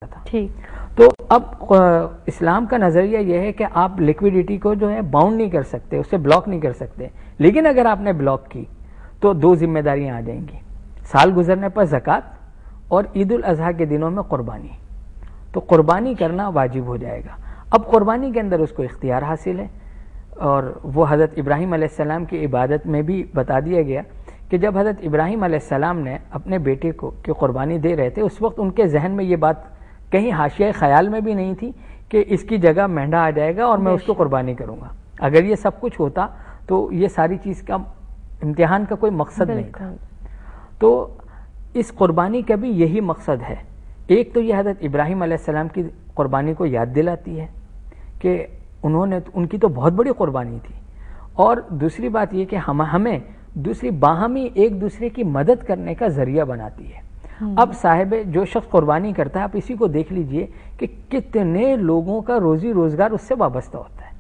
تھا. ٹھیک. تو اب اسلام کا نظریہ یہ ہے کہ آپ لیکویڈیٹی کو جو ہے باؤنڈ نہیں کر سکتے, اسے بلاک نہیں کر سکتے, لیکن اگر آپ نے بلاک کی تو دو ذمہ داریاں آ جائیں گی, سال گزرنے پر زکوٰۃ اور عید الاضحیٰ کے دنوں میں قربانی. تو قربانی کرنا واجب ہو جائے گا. اب قربانی کے اندر اس کو اختیار حاصل ہے, اور وہ حضرت ابراہیم علیہ السلام کی عبادت میں بھی بتا دیا گیا کہ جب حضرت ابراہیم علیہ السلام نے اپنے بیٹے کو کی قربانی دے رہے تھے, اس وقت ان کے ذہن میں یہ بات کہیں حاشیہ خیال میں بھی نہیں تھی کہ اس کی جگہ مینڈھا آ جائے گا اور میں اس کو قربانی کروں گا. اگر یہ سب کچھ ہوتا تو یہ ساری چیز کا امتحان کا کوئی مقصد نہیں تھا. تو اس قربانی کا بھی یہی مقصد ہے. ایک تو یہ حضرت ابراہیم علیہ السلام کی قربانی کو یاد دلاتی ہے کہ ان کی تو بہت بڑی قربانی تھی, اور دوسری بات یہ کہ ہمیں دوسری باہمی ایک دوسرے کی مدد کرنے کا ذریعہ بناتی ہے. اب صاحب جو شخص قربانی کرتا ہے, آپ اسی کو دیکھ لیجئے کہ کتنے لوگوں کا روزی روزگار اس سے وابستہ ہوتا ہے.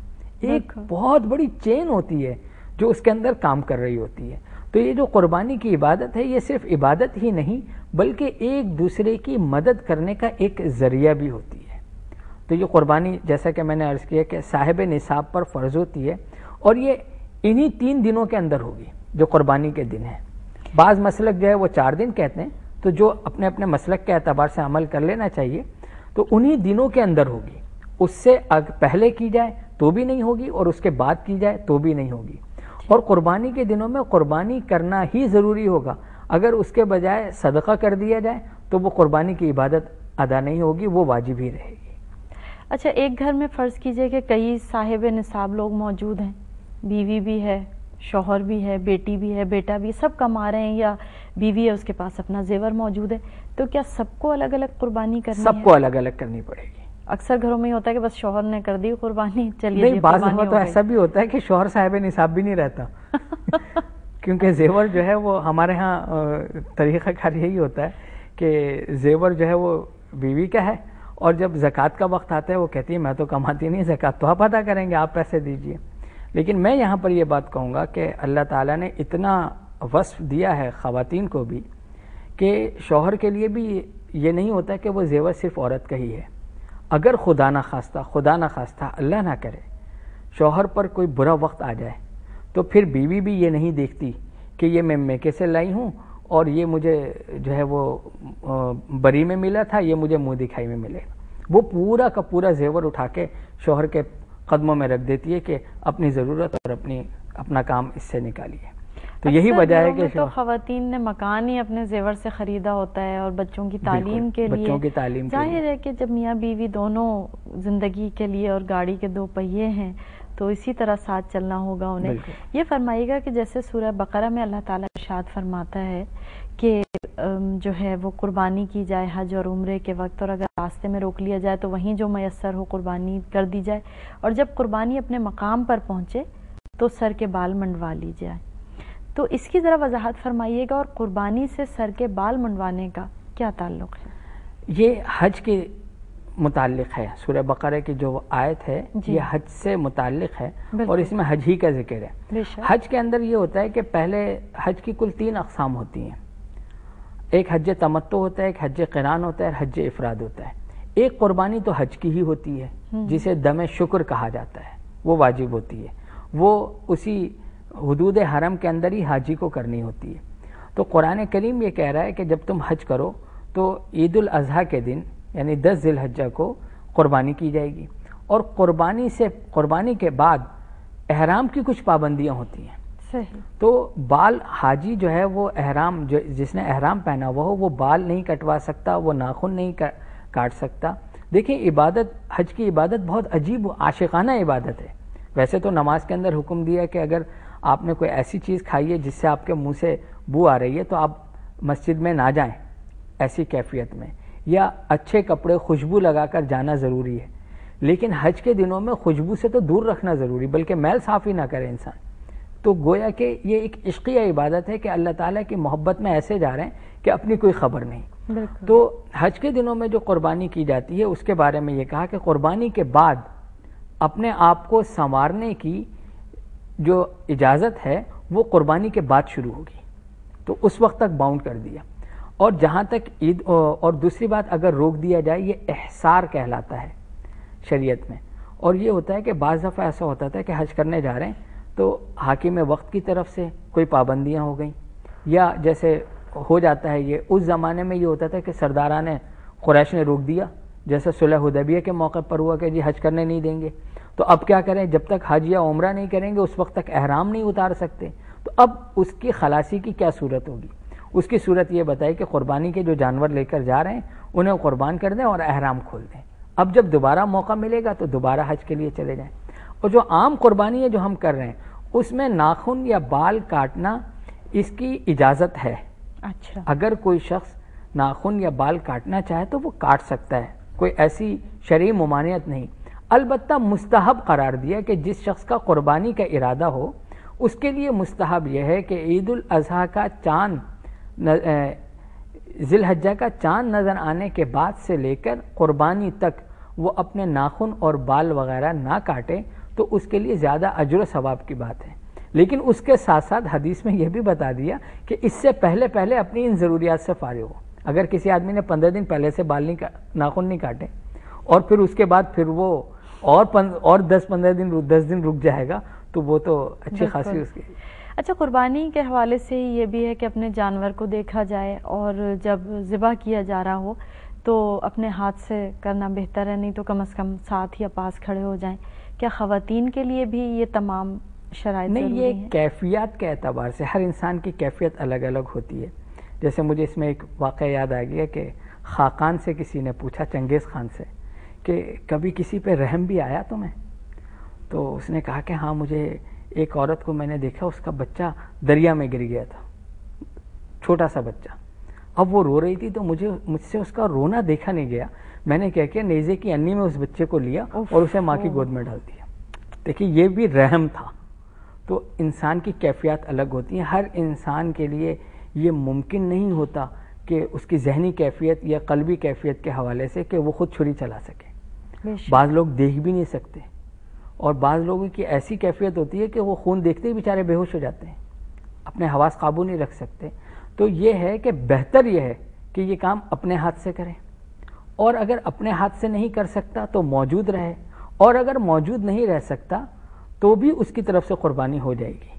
ایک بہت بڑی چین ہوتی ہے جو اس کے اندر کام کر رہی ہوتی ہے. تو یہ جو قربانی کی عبادت ہے, یہ صرف عبادت ہی نہیں بلکہ ایک دوسرے کی مدد کرنے کا ایک ذریعہ بھی ہوتی ہے. تو یہ قربانی جیسا کہ میں نے عرض کیا کہ صاحب نصاب پر فرض ہوتی ہے, اور یہ انہی 3 دنوں کے اندر ہوگی جو قربانی کے دن ہیں. بعض مسلک جو ہے وہ 4 دن کہتے ہیں, تو جو اپنے اپنے مسلک کے اعتبار سے عمل کر لینا چاہیے. تو انہی دنوں کے اندر ہوگی, اس سے پہلے کی جائے تو بھی نہیں ہوگی اور اس کے بعد کی جائے تو بھی نہیں ہوگی. اور قربانی کے دنوں میں قربانی کرنا ہی ضروری ہوگا. اگر اس کے بجائے صدقہ کر دیا جائے تو وہ قربانی کی عبادت ادا نہیں ہوگی, وہ واجب ہی رہے گی. اچھا, ایک گھر میں فرض کیجئے کہ کئی صاحب نصاب لوگ موجود ہیں, بیوی بھی ہے, شوہر بھی ہے, بیٹی بھی ہے, بیٹا بھی, سب کما رہے ہیں, یا بیوی ہے اس کے پاس اپنا زیور موجود ہے, تو کیا سب کو الگ الگ قربانی کرنی ہے؟ سب کو الگ الگ کرنی پڑے گی. اکثر گھروں میں ہوتا ہے کہ بس شوہر نے کر دی قربانی, چلیے نہیں, بعض دفعہ تو ایسا بھی ہوتا ہے کہ شوہر صاحب نصاب بھی نہیں رہتا کیونکہ زیور جو ہے وہ ہمارے ہاں طریقہ کار یہی ہوتا ہے کہ زیور جو ہے وہ بیوی کا ہے, اور جب زکوٰۃ کا وقت آتا ہے وہ کہتی ہے میں تو کماتی نہیں, زکوٰۃ تو آپ ادا کریں گے, آپ پیسے دیجئے. لیکن میں یہاں پر یہ بات کہوں گا کہ اللہ تعالیٰ نے اتنا وصف دیا ہے خواتین کو بھی کہ شوہر کے لیے بھی یہ نہیں ہوتا کہ وہ زیور صرف عورت کا ہی ہے. اگر خدا نہ خواستہ اللہ نہ کرے شوہر پر کوئی برا وقت آ جائے تو پھر بیوی بھی یہ نہیں دیکھتی کہ یہ میں میکے سے لائی ہوں اور یہ مجھے جو ہے وہ بری میں ملا تھا, یہ مجھے منہ دکھائی میں ملے. وہ پورا کا پورا زیور اٹھا کے شوہر کے قدموں میں رکھ دیتی ہے کہ اپنی ضرورت اور اپنا کام اس سے نکالیے. تو یہی وجہ ہے کہ تو خواتین نے مکان ہی اپنے زیور سے خریدا ہوتا ہے, اور بچوں کی تعلیم کے لیے, بچوں کی تعلیم ظاہر ہے کہ جب میاں بیوی دونوں زندگی کے لیے اور گاڑی کے 2 پہیے ہیں تو اسی طرح ساتھ چلنا ہوگا انہیں. یہ فرمائیے گا کہ جیسے سورہ بقرہ میں اللہ تعالیٰ ارشاد فرماتا ہے کہ جو ہے وہ قربانی کی جائے حج اور عمرے کے وقت, اور اگر راستے میں روک لیا جائے تو وہیں جو میسر ہو قربانی کر دی جائے, اور جب قربانی اپنے مقام پر پہنچے تو سر کے بال منڈوا لی جائے. تو اس کی ذرا وضاحت فرمائیے گا, اور قربانی سے سر کے بال منڈوانے کا کیا تعلق ہے؟ یہ حج کے متعلق ہے. سورہ بقرہ کی جو آیت ہے یہ حج سے متعلق ہے, اور اس میں حج ہی کا ذکر ہے. حج کے اندر یہ ہوتا ہے کہ پہلے حج کی کل 3 اقسام ہوتی ہیں. ایک حج تمتع ہوتا ہے, ایک حج قران ہوتا ہے, اور حج افراد ہوتا ہے. ایک قربانی تو حج کی ہی ہوتی ہے جسے دم شکر کہا جاتا ہے, وہ واجب ہوتی ہے, وہ اسی حدود حرم کے اندر ہی حاجی کو کرنی ہوتی ہے. تو قرآن کریم یہ کہہ رہا ہے کہ جب تم حج کرو تو عید الاضحیٰ کے دن یعنی 10 ذی الحجہ کو قربانی کی جائے گی, اور قربانی کے بعد احرام کی کچھ پابندیاں ہوتی ہیں. تو بال حاجی جو ہے وہ احرام جس نے احرام پہنا ہوا ہو وہ بال نہیں کٹوا سکتا, وہ ناخن نہیں کاٹ سکتا. دیکھیں عبادت, حج کی عبادت بہت عجیب عاشقانہ عبادت ہے. ویسے تو نماز کے اندر حکم دیا کہ اگر آپ نے کوئی ایسی چیز کھائی ہے جس سے آپ کے منہ سے بو آ رہی ہے تو آپ مسجد میں نہ جائیں ایسی کیفیت میں, یا اچھے کپڑے خوشبو لگا کر جانا ضروری ہے. لیکن حج کے دنوں میں خوشبو سے تو دور رکھنا ضروری, بلکہ میل صاف ہی نہ کرے انسان. تو گویا کہ یہ ایک عشقیہ عبادت ہے کہ اللہ تعالیٰ کی محبت میں ایسے جا رہے ہیں کہ اپنی کوئی خبر نہیں. تو حج کے دنوں میں جو قربانی کی جاتی ہے اس کے بارے میں یہ کہا کہ قربانی کے بعد اپنے آپ کو سنوارنے کی جو اجازت ہے وہ قربانی کے بعد شروع ہوگی. تو اس وقت تک باؤنڈ کر دیا. اور جہاں تک عید اور دوسری بات اگر روک دیا جائے، یہ احصار کہلاتا ہے شریعت میں، اور یہ ہوتا ہے کہ بعض دفعہ ایسا ہوتا تھا کہ حج کرنے جا رہے ہیں تو حاکم وقت کی طرف سے کوئی پابندیاں ہو گئیں، یا جیسے ہو جاتا ہے یہ اس زمانے میں یہ ہوتا تھا کہ سرداران قریش نے روک دیا، جیسے صلح حدیبیہ کے موقع پر ہوا کہ جی حج کرنے نہیں دیں گے، تو اب کیا کریں، جب تک حج یا عمرہ نہیں کریں گے اس وقت تک احرام نہیں اتار سکتے، تو اب اس کی خلاصی کی کیا صورت ہوگی؟ اس کی صورت یہ بتائی کہ قربانی کے جو جانور لے کر جا رہے ہیں انہیں قربان کر دیں اور احرام کھول دیں، اب جب دوبارہ موقع ملے گا تو دوبارہ حج کے لیے چلے جائیں۔ اور جو عام قربانی ہے جو ہم کر رہے ہیں اس میں ناخن یا بال کاٹنا اس کی اجازت ہے۔ اچھا، اگر کوئی شخص ناخن یا بال کاٹنا چاہے تو وہ کاٹ سکتا ہے، کوئی ایسی شرعی ممانعت نہیں، البتہ مستحب قرار دیا کہ جس شخص کا قربانی کا ارادہ ہو اس کے لیے مستحب یہ ہے کہ عید الاضحیٰ کا چاند، ذی الحجہ کا چاند نظر آنے کے بعد سے لے کر قربانی تک وہ اپنے ناخن اور بال وغیرہ نہ کاٹے، تو اس کے لیے زیادہ اجر و ثواب کی بات ہے۔ لیکن اس کے ساتھ ساتھ حدیث میں یہ بھی بتا دیا کہ اس سے پہلے اپنی ان ضروریات سے فارغ ہو۔ اگر کسی آدمی نے 15 دن پہلے سے ناخن نہیں کاٹے اور پھر اس کے بعد پھر وہ اور 10-15 دن 10 دن رک جائے گا تو وہ تو اچھی خاصی اس کی۔ اچھا، قربانی کے حوالے سے یہ بھی ہے کہ اپنے جانور کو دیکھا جائے اور جب ذبح کیا جا رہا ہو تو اپنے ہاتھ سے کرنا بہتر ہے، نہیں تو کم از کم ساتھ یا پاس کھڑے ہو جائیں۔ کیا خواتین کے لیے بھی یہ تمام شرائط نہیں، ضروری یہ ہیں؟ کیفیات کے اعتبار سے ہر انسان کی کیفیت الگ الگ ہوتی ہے۔ جیسے مجھے اس میں ایک واقعہ یاد آ گیا کہ خاقان سے کسی نے پوچھا، چنگیز خان سے، کہ کبھی کسی پہ رحم بھی آیا تمہیں؟ تو اس نے کہا کہ ہاں، مجھے ایک عورت کو میں نے دیکھا، اس کا بچہ دریا میں گر گیا تھا، چھوٹا سا بچہ، اب وہ رو رہی تھی تو مجھ سے اس کا رونا دیکھا نہیں گیا، میں نے کیا کیا، نیزے کی انی میں اس بچے کو لیا اور اسے ماں کی گود میں ڈال دیا۔ دیکھیے، یہ بھی رحم تھا۔ تو انسان کی کیفیات الگ ہوتی ہیں، ہر انسان کے لیے یہ ممکن نہیں ہوتا کہ اس کی ذہنی کیفیت یا قلبی کیفیت کے حوالے سے کہ وہ خود چھری چلا سکے۔ بعض لوگ دیکھ بھی نہیں سکتے، اور بعض لوگوں کی ایسی کیفیت ہوتی ہے کہ وہ خون دیکھتے ہی بیچارے بے ہوش ہو جاتے ہیں، اپنے حواس قابو نہیں رکھ سکتے۔ تو یہ ہے کہ بہتر یہ ہے کہ یہ کام اپنے ہاتھ سے کریں، اور اگر اپنے ہاتھ سے نہیں کر سکتا تو موجود رہے، اور اگر موجود نہیں رہ سکتا تو بھی اس کی طرف سے قربانی ہو جائے گی۔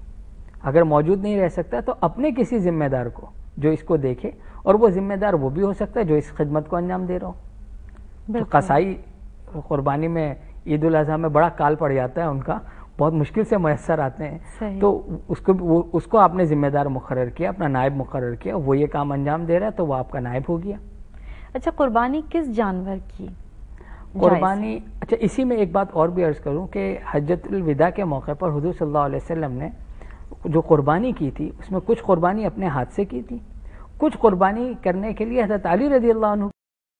اگر موجود نہیں رہ سکتا تو اپنے کسی ذمہ دار کو جو اس کو دیکھے، اور وہ ذمہ دار وہ بھی ہو سکتا ہے جو اس خدمت کو انجام دے رہا ہو۔ تو قصائی قربانی میں عید الاضحیٰ میں بڑا کال پڑ جاتا ہے ان کا، بہت مشکل سے میسر آتے ہیں، تو اس کو آپ نے ذمہ دار مقرر کیا، اپنا نائب مقرر کیا، وہ یہ کام انجام دے رہا ہے تو وہ آپ کا نائب ہو گیا۔ اچھا، قربانی کس جانور کی قربانی؟ اچھا، اسی میں ایک بات اور بھی عرض کروں کہ حجۃ الوداع کے موقع پر حضور صلی اللہ علیہ وسلم نے جو قربانی کی تھی اس میں کچھ قربانی اپنے ہاتھ سے کی تھی، کچھ قربانی کرنے کے لیے حضرت علی رضی اللہ عنہ